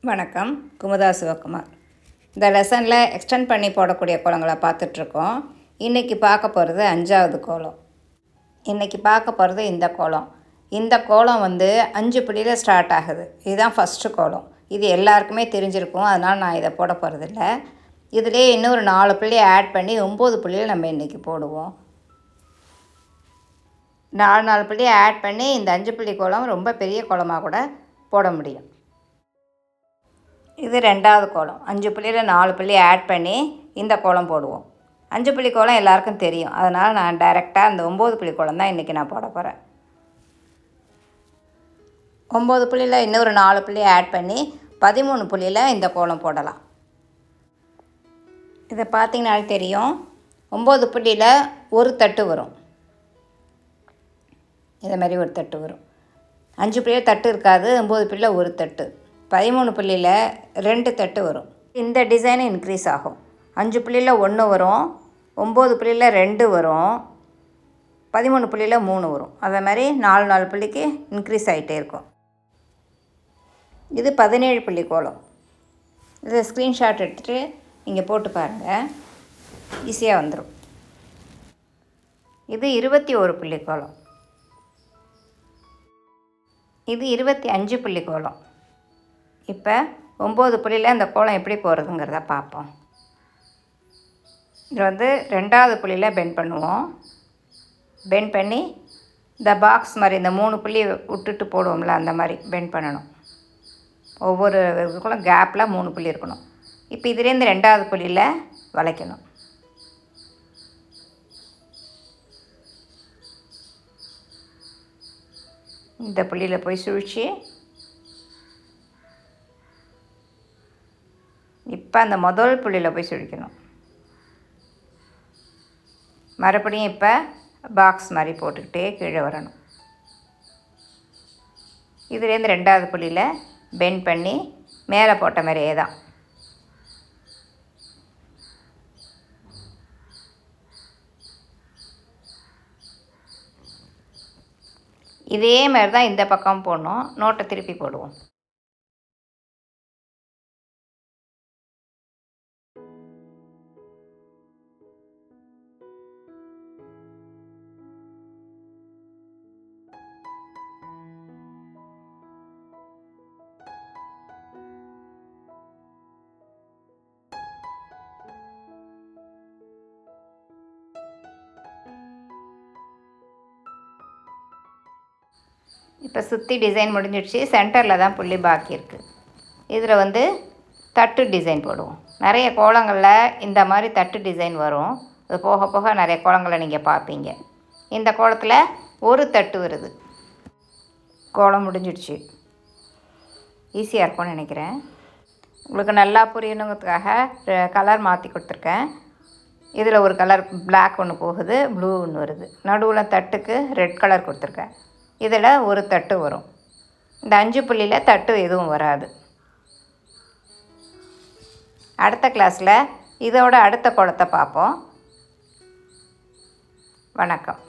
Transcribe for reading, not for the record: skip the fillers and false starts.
வணக்கம். குமுதா சிவகுமார். இந்த லெசனில் எக்ஸ்டெண்ட் பண்ணி போடக்கூடிய கோலங்களை பார்த்துட்ருக்கோம். இன்றைக்கி பார்க்க போகிறது 5வது கோலம். இன்றைக்கி பார்க்க போகிறது இந்த கோலம் 5 புள்ளியில் ஸ்டார்ட் ஆகுது. இதுதான் ஃபஸ்ட்டு கோலம். இது எல்லாருக்குமே தெரிஞ்சிருக்கும், அதனால் நான் இதை போட போகிறதில்ல. இதிலே இன்னொரு 4 புள்ளியை ஆட் பண்ணி 9 புள்ளியில் நம்ம இன்றைக்கி போடுவோம். 4 புள்ளியை ஆட் பண்ணி இந்த 5 புள்ளி கோலம் ரொம்ப பெரிய கோலமாக கூட போட முடியும். இது 2வது கோலம். 5 புள்ளியில் 4 புள்ளி ஆட் பண்ணி இந்த கோலம் போடுவோம். 5 புள்ளி கோலம் எல்லாருக்கும் தெரியும், அதனால் நான் டைரெக்டாக அந்த 9 புள்ளி கோலம் தான் இன்றைக்கி நான் போட போகிறேன். 9 புள்ளியில் இன்னொரு 4 புள்ளி ஆட் பண்ணி 13 புள்ளியில் இந்த கோலம் போடலாம். இதை பார்த்திங்கனாலே தெரியும், 9 புள்ளியில் ஒரு தட்டு வரும். இதை மாதிரி ஒரு தட்டு வரும். 5 புள்ளியில் தட்டு இருக்காது, 9 புள்ளியில் ஒரு தட்டு. 13 புள்ளியில் 2 தட்டு வரும். இந்த டிசைன் இன்க்ரீஸ் ஆகும். 5 புள்ளியில் 1 வரும், 9 புள்ளியில் 2 வரும், 13 புள்ளியில் 3 வரும். அதே மாதிரி 4 புள்ளிக்கு இன்க்ரீஸ் ஆகிட்டே இருக்கும். இது 17 புள்ளி கோலம். இதை ஸ்க்ரீன்ஷாட் எடுத்துகிட்டு நீங்கள் போட்டு பாருங்கள், ஈஸியாக வந்துடும். இது 21 புள்ளி கோலம். இது 25 புள்ளி கோலம். இப்போ 9 புள்ளியில் இந்த கோலம் எப்படி போகிறதுங்கிறத பார்ப்போம். இது 2வது புள்ளியில் பெண்ட் பண்ணுவோம். பெண்ட் பண்ணி இந்த பாக்ஸ் மாதிரி இந்த 3 புள்ளி விட்டுட்டு போடுவோம்ல, அந்த மாதிரி பெண்ட் பண்ணணும். ஒவ்வொரு இதுக்குள்ள கேப்பில் 3 புள்ளி இருக்கணும். இப்போ இதுலேருந்து 2வது புள்ளியில் வளைக்கணும். இந்த புள்ளியில் போய் சுழிச்சு இப்போ அந்த முதல் புள்ளியில் போய் சுழிக்கணும். மறுபடியும் இப்போ பாக்ஸ் மாதிரி போட்டுக்கிட்டே கீழே வரணும். இதுலேருந்து 2வது புள்ளியில் பெண்ட் பண்ணி மேலே போட்ட மாதிரியே தான். இதே மாதிரி தான் இந்த பக்கம் போடணும். நோட்டை திருப்பி போடுவோம். இப்போ சுற்றி டிசைன் முடிஞ்சிடுச்சு. சென்டரில் தான் புள்ளி பாக்கி இருக்குது. இதில் தட்டு டிசைன் போடுவோம். நிறைய கோலங்களில் இந்த மாதிரி தட்டு டிசைன் வரும். அது போக போக நிறைய கோலங்களை நீங்கள் பார்ப்பீங்க. இந்த கோலத்தில் ஒரு தட்டு வருது. கோலம் முடிஞ்சிடுச்சு. ஈஸியாக இருக்கும்னு நினைக்கிறேன். உங்களுக்கு நல்லா புரியணுங்கிறதுக்காக கலர் மாற்றி கொடுத்துருக்கேன். இதில் ஒரு கலர் பிளாக் ஒன்று போகுது, ப்ளூ ஒன்று வருது. நடுவில் தட்டுக்கு ரெட் கலர் கொடுத்துருக்கேன். இதில் ஒரு தட்டு வரும். இந்த 5 புள்ளியில் தட்டு எதுவும் வராது. அடுத்த கிளாஸில் இதோட அடுத்த கோலத்தை பார்ப்போம். வணக்கம்.